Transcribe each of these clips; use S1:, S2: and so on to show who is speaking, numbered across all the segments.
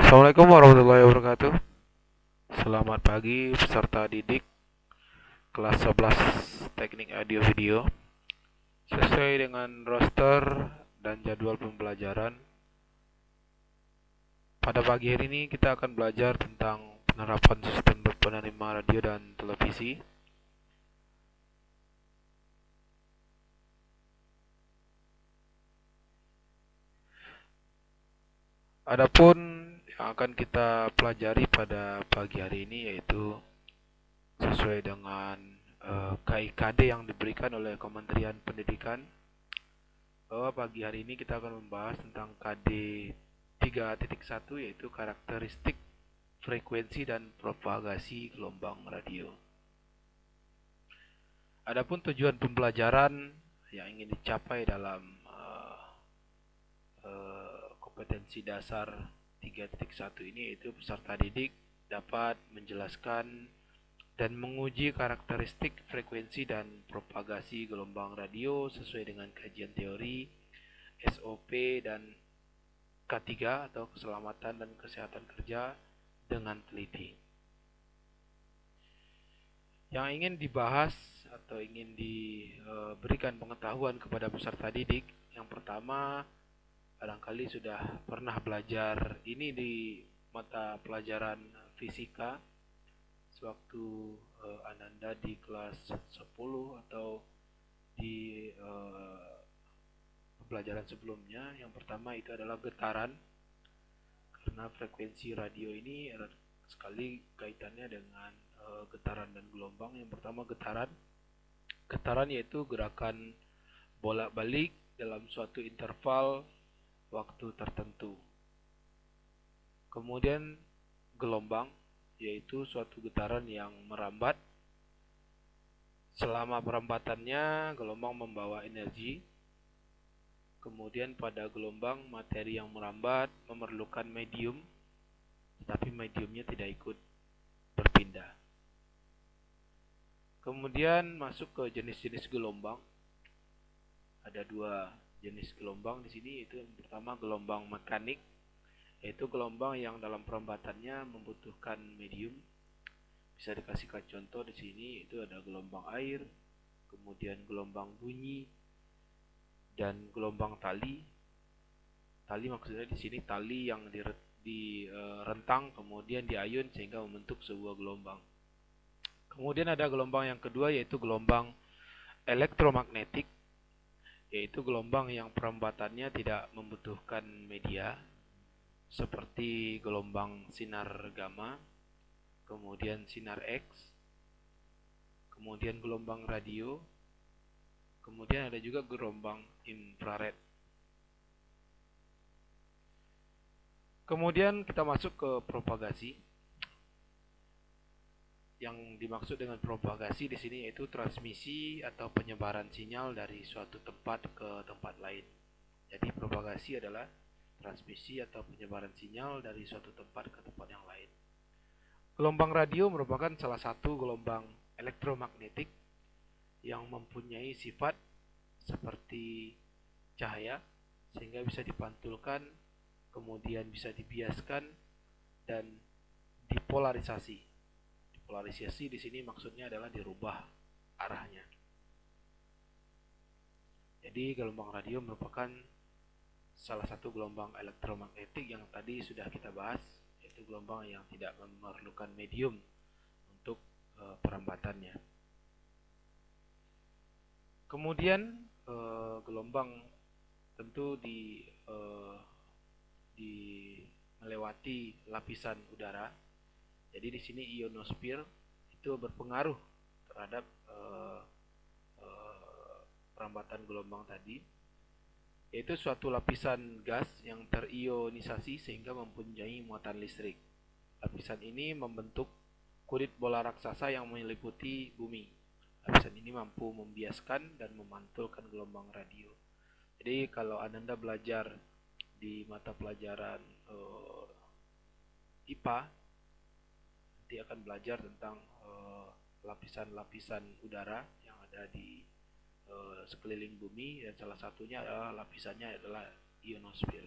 S1: Assalamualaikum warahmatullahi wabarakatuh. Selamat pagi peserta didik kelas 11 Teknik Audio Video. Sesuai dengan roster dan jadwal pembelajaran, pada pagi hari ini kita akan belajar tentang penerapan sistem penerima radio dan televisi. Adapun yang akan kita pelajari pada pagi hari ini yaitu sesuai dengan KIKD yang diberikan oleh Kementerian Pendidikan, bahwa pagi hari ini kita akan membahas tentang KD 3.1 yaitu karakteristik frekuensi dan propagasi gelombang radio. Adapun tujuan pembelajaran yang ingin dicapai dalam kompetensi dasar 3.1 ini yaitu peserta didik dapat menjelaskan dan menguji karakteristik frekuensi dan propagasi gelombang radio sesuai dengan kajian teori, SOP, dan K3 atau keselamatan dan kesehatan kerja dengan teliti. Yang ingin dibahas atau ingin diberikan pengetahuan kepada peserta didik, yang pertama, barangkali sudah pernah belajar ini di mata pelajaran fisika sewaktu Ananda di kelas 10 atau di pelajaran sebelumnya. Yang pertama itu adalah getaran, karena frekuensi radio ini erat sekali kaitannya dengan getaran dan gelombang. Yang pertama getaran yaitu gerakan bolak-balik dalam suatu interval waktu tertentu. Kemudian gelombang yaitu suatu getaran yang merambat. Selama perambatannya gelombang membawa energi. Kemudian pada gelombang materi yang merambat memerlukan medium, tetapi mediumnya tidak ikut berpindah. Kemudian masuk ke jenis-jenis gelombang. Ada dua jenis gelombang di sini, yaitu yang pertama gelombang mekanik, yaitu gelombang yang dalam perambatannya membutuhkan medium. Bisa dikasihkan contoh di sini, itu ada gelombang air, kemudian gelombang bunyi, dan gelombang tali. Tali maksudnya di sini tali yang direntang kemudian diayun sehingga membentuk sebuah gelombang. Kemudian ada gelombang yang kedua yaitu gelombang elektromagnetik, yaitu gelombang yang perambatannya tidak membutuhkan media, seperti gelombang sinar gamma, kemudian sinar X, kemudian gelombang radio, kemudian ada juga gelombang infrared. Kemudian kita masuk ke propagasi. Yang dimaksud dengan propagasi di sini yaitu transmisi atau penyebaran sinyal dari suatu tempat ke tempat lain. Jadi propagasi adalah transmisi atau penyebaran sinyal dari suatu tempat ke tempat yang lain. Gelombang radio merupakan salah satu gelombang elektromagnetik yang mempunyai sifat seperti cahaya, sehingga bisa dipantulkan, kemudian bisa dibiaskan, dan dipolarisasi. Polarisasi di sini maksudnya adalah dirubah arahnya. Jadi gelombang radio merupakan salah satu gelombang elektromagnetik yang tadi sudah kita bahas, yaitu gelombang yang tidak memerlukan medium untuk perambatannya. Kemudian gelombang tentu melewati lapisan udara. Jadi di sini ionosfer itu berpengaruh terhadap perambatan gelombang tadi, yaitu suatu lapisan gas yang terionisasi sehingga mempunyai muatan listrik. Lapisan ini membentuk kulit bola raksasa yang meliputi bumi. Lapisan ini mampu membiaskan dan memantulkan gelombang radio. Jadi kalau Ananda belajar di mata pelajaran IPA, nanti akan belajar tentang lapisan-lapisan udara yang ada di sekeliling bumi, dan salah satunya adalah lapisannya adalah ionosfer.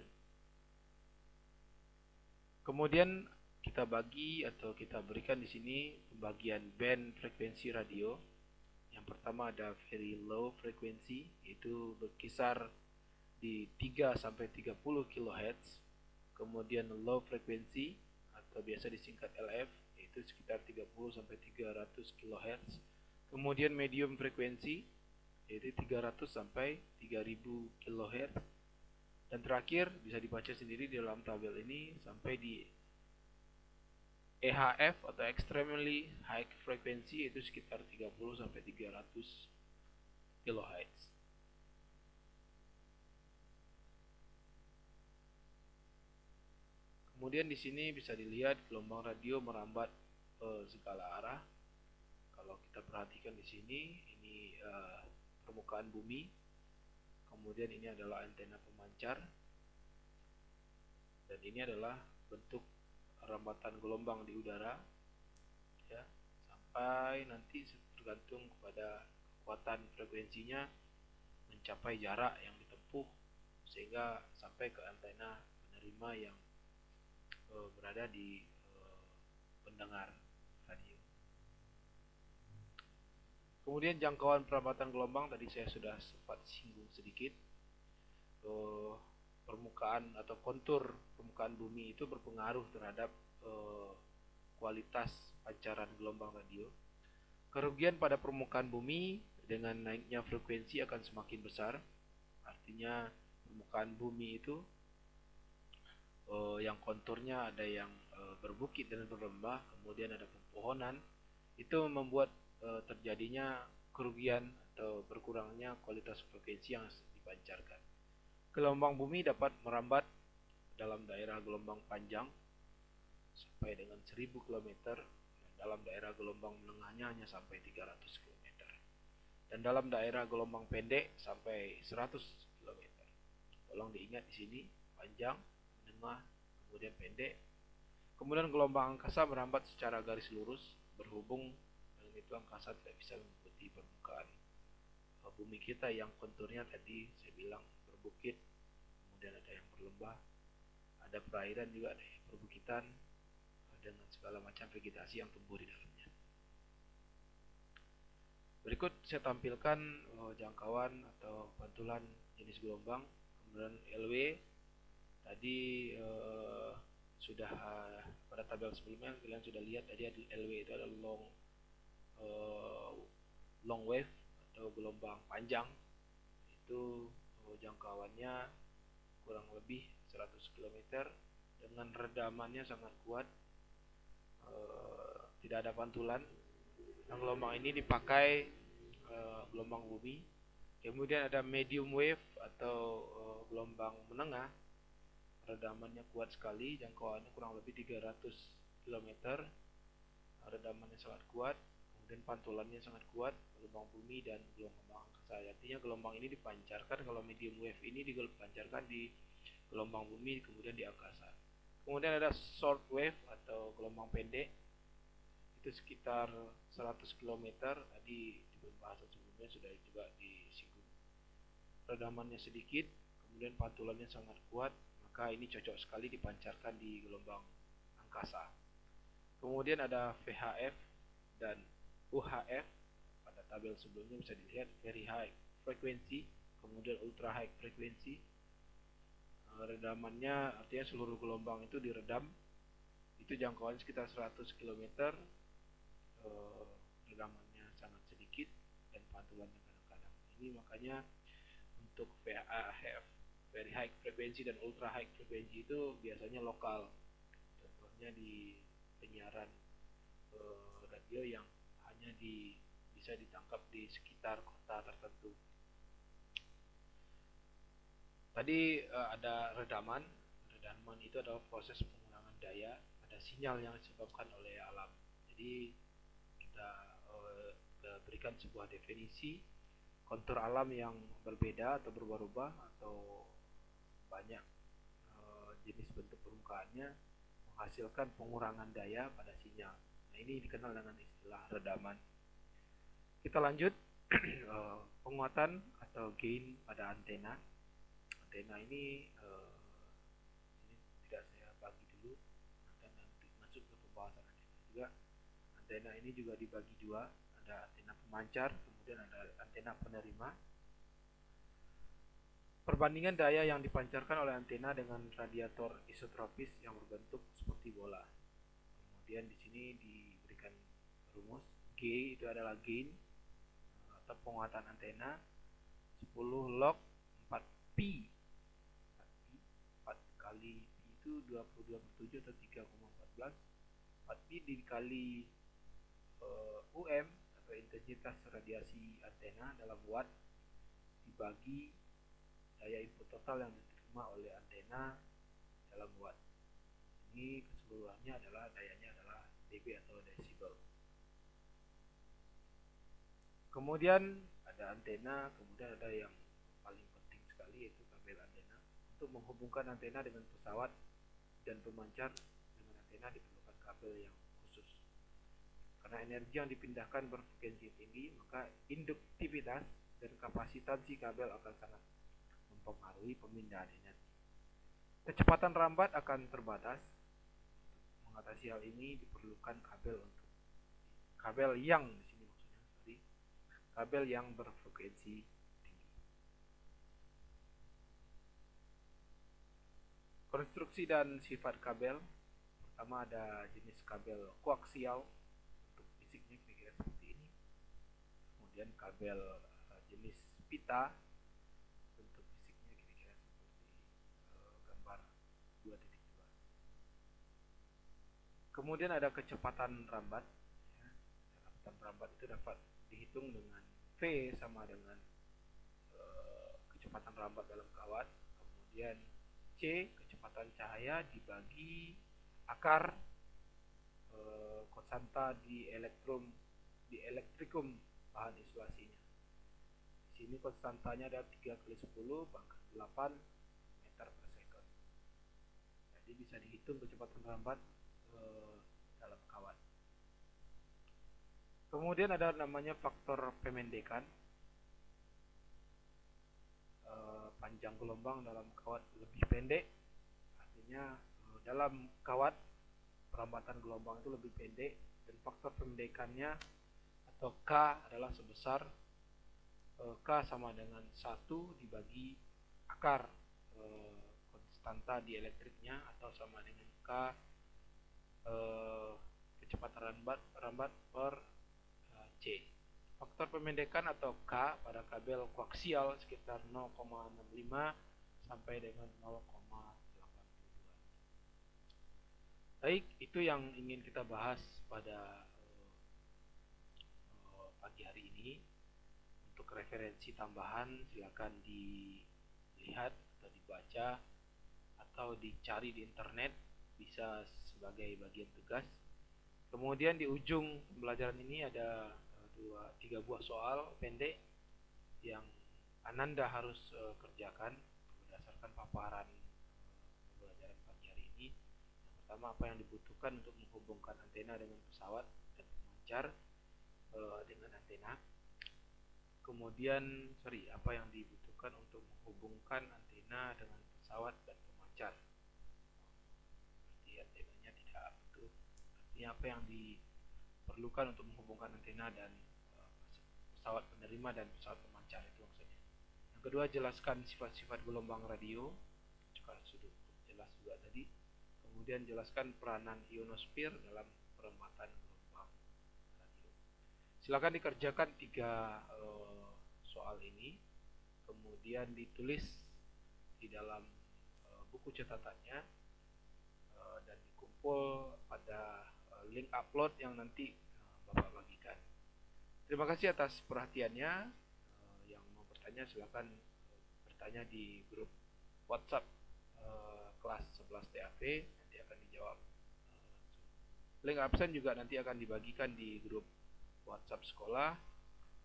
S1: Kemudian kita bagi atau kita berikan di sini pembagian band frekuensi radio. Yang pertama ada very low frekuensi, itu berkisar di 3 sampai 30 kHz. Kemudian low frekuensi atau biasa disingkat LF, itu sekitar 30 sampai 300 kHz. Kemudian medium frekuensi yaitu 300 sampai 3000 kHz. Dan terakhir bisa dibaca sendiri di dalam tabel ini sampai di EHF atau extremely high frequency, itu sekitar 30 sampai 300 kHz. Kemudian di sini bisa dilihat gelombang radio merambat segala arah. Kalau kita perhatikan di sini, ini permukaan bumi. Kemudian ini adalah antena pemancar, dan ini adalah bentuk rambatan gelombang di udara, ya, sampai nanti tergantung kepada kekuatan frekuensinya mencapai jarak yang ditempuh sehingga sampai ke antena penerima yang berada di pendengar radio. Kemudian jangkauan perambatan gelombang tadi saya sudah sempat singgung sedikit. Permukaan atau kontur permukaan bumi itu berpengaruh terhadap kualitas pancaran gelombang radio. Kerugian pada permukaan bumi dengan naiknya frekuensi akan semakin besar. Artinya permukaan bumi itu yang konturnya ada yang berbukit dan berlembah, kemudian ada pepohonan, itu membuat terjadinya kerugian atau berkurangnya kualitas frekuensi yang dipancarkan. Gelombang bumi dapat merambat dalam daerah gelombang panjang sampai dengan 1000 km, dan dalam daerah gelombang menengahnya hanya sampai 300 km, dan dalam daerah gelombang pendek sampai 100 km. Tolong diingat di sini panjang, menengah, kemudian pendek. Kemudian gelombang angkasa merambat secara garis lurus, berhubung dengan itu angkasa tidak bisa mengikuti permukaan bumi kita yang konturnya tadi saya bilang berbukit, kemudian ada yang berlembah, ada perairan juga, ada yang perbukitan dengan segala macam vegetasi yang tumbuh di dalamnya. Berikut saya tampilkan jangkauan atau pantulan jenis gelombang. Kemudian LW tadi sudah pada tabel sebelumnya kalian sudah lihat, tadi LW itu adalah long wave atau gelombang panjang. Itu jangkauannya kurang lebih 100 km dengan redamannya sangat kuat, tidak ada pantulan. Nah, gelombang ini dipakai gelombang bumi. Kemudian ada medium wave atau gelombang menengah, redamannya kuat sekali, jangkauannya kurang lebih 300 km, redamannya sangat kuat, kemudian pantulannya sangat kuat, gelombang bumi dan gelombang angkasa. Artinya gelombang ini dipancarkan, kalau medium wave ini dipancarkan di gelombang bumi, kemudian di angkasa. Kemudian ada short wave atau gelombang pendek, itu sekitar 100 km, tadi di pembahasan sebelumnya sudah juga disinggung. Redamannya sedikit, kemudian pantulannya sangat kuat, maka ini cocok sekali dipancarkan di gelombang angkasa. Kemudian ada VHF dan UHF. Pada tabel sebelumnya bisa dilihat very high frequency, kemudian ultra high frequency. Redamannya artinya seluruh gelombang itu diredam, itu jangkauan sekitar 100 km, redamannya sangat sedikit dan pantulannya kadang-kadang. Ini makanya untuk VHF very high frequency dan ultra high frequency itu biasanya lokal, contohnya di penyiaran radio yang hanya bisa ditangkap di sekitar kota tertentu. Tadi ada redaman. Redaman itu adalah proses pengurangan daya pada sinyal yang disebabkan oleh alam. Jadi kita berikan sebuah definisi kontur alam yang berbeda atau berubah-ubah atau banyak jenis bentuk permukaannya menghasilkan pengurangan daya pada sinyal. Nah, ini dikenal dengan istilah redaman. Kita lanjut. Penguatan atau gain pada antena. Antena ini tidak saya bagi dulu, masuk ke pembahasan antena juga. Antena ini juga dibagi dua, ada antena pemancar, kemudian ada antena penerima. Perbandingan daya yang dipancarkan oleh antena dengan radiator isotropis yang berbentuk seperti bola. Kemudian di sini diberikan rumus G itu adalah gain atau penguatan antena 10 log 4 pi. 4 kali pi itu 22/7 atau 3,14. 4 pi dikali UM atau intensitas radiasi antena dalam watt dibagi daya input total yang diterima oleh antena dalam watt. Ini keseluruhannya adalah dayanya adalah dB atau desibel. Kemudian ada antena, kemudian ada yang paling penting sekali yaitu kabel antena. Untuk menghubungkan antena dengan pesawat dan pemancar dengan antena diperlukan kabel yang khusus. Karena energi yang dipindahkan berfrekuensi tinggi, maka induktivitas dan kapasitansi kabel akan sangat mempengaruhi pemindahan energi. Kecepatan rambat akan terbatas. Mengatasi hal ini diperlukan kabel yang di sini maksudnya, kabel yang berfrekuensi tinggi. Konstruksi dan sifat kabel. Pertama ada jenis kabel koaksial, untuk fisiknya kira-kira seperti ini. Kemudian kabel jenis pita, bentuk fisiknya kira-kira seperti gambar 2.2. Kemudian ada kecepatan rambat. Kecepatan rambat itu dapat dihitung dengan V sama dengan kecepatan rambat dalam kawat. Kemudian C kecepatan cahaya dibagi akar konstanta di elektrikum bahan isolasinya. Di sini konstantanya ada 3 × 10⁻8 meter per second. Jadi bisa dihitung kecepatan rambat dalam kawat. Kemudian ada namanya faktor pemendekan. Panjang gelombang dalam kawat lebih pendek, artinya dalam kawat perambatan gelombang itu lebih pendek, dan faktor pemendekannya atau K adalah sebesar K sama dengan 1 dibagi akar konstanta dielektriknya, atau sama dengan K kecepatan rambat per C. Faktor pemendekan atau K pada kabel koaksial sekitar 0,65 sampai dengan 0,82. Baik, itu yang ingin kita bahas pada pagi hari ini. Untuk referensi tambahan silakan dilihat atau dibaca atau dicari di internet, bisa sebagai bagian tugas. Kemudian di ujung pembelajaran ini ada 3 buah soal pendek yang Ananda harus kerjakan berdasarkan paparan pembelajaran pagi hari ini. Yang pertama, apa yang dibutuhkan untuk menghubungkan antena dengan pesawat dan pemancar dengan antena. Kemudian, apa yang dibutuhkan untuk menghubungkan antena dengan pesawat dan pemancar. Berarti antenanya tidak utuh. Artinya apa yang diperlukan untuk menghubungkan antena dan pesawat penerima dan pesawat pemancar, itu maksudnya. Yang kedua, jelaskan sifat-sifat gelombang radio, juga sudah jelas juga tadi. Kemudian jelaskan peranan ionosfer dalam perempatan gelombang radio. Silakan dikerjakan 3 soal ini, kemudian ditulis di dalam buku catatannya dan dikumpul pada link upload yang nanti Bapak bagikan. Terima kasih atas perhatiannya. Yang mau bertanya silakan bertanya di grup WhatsApp kelas 11 TAP, nanti akan dijawab langsung. Link absen juga nanti akan dibagikan di grup WhatsApp sekolah.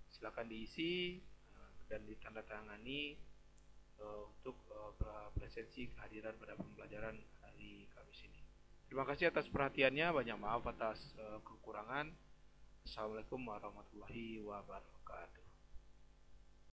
S1: Silakan diisi dan ditandatangani untuk presensi kehadiran pada pembelajaran hari Kamis ini. Terima kasih atas perhatiannya. Banyak maaf atas kekurangan. Assalamualaikum warahmatullahi wabarakatuh.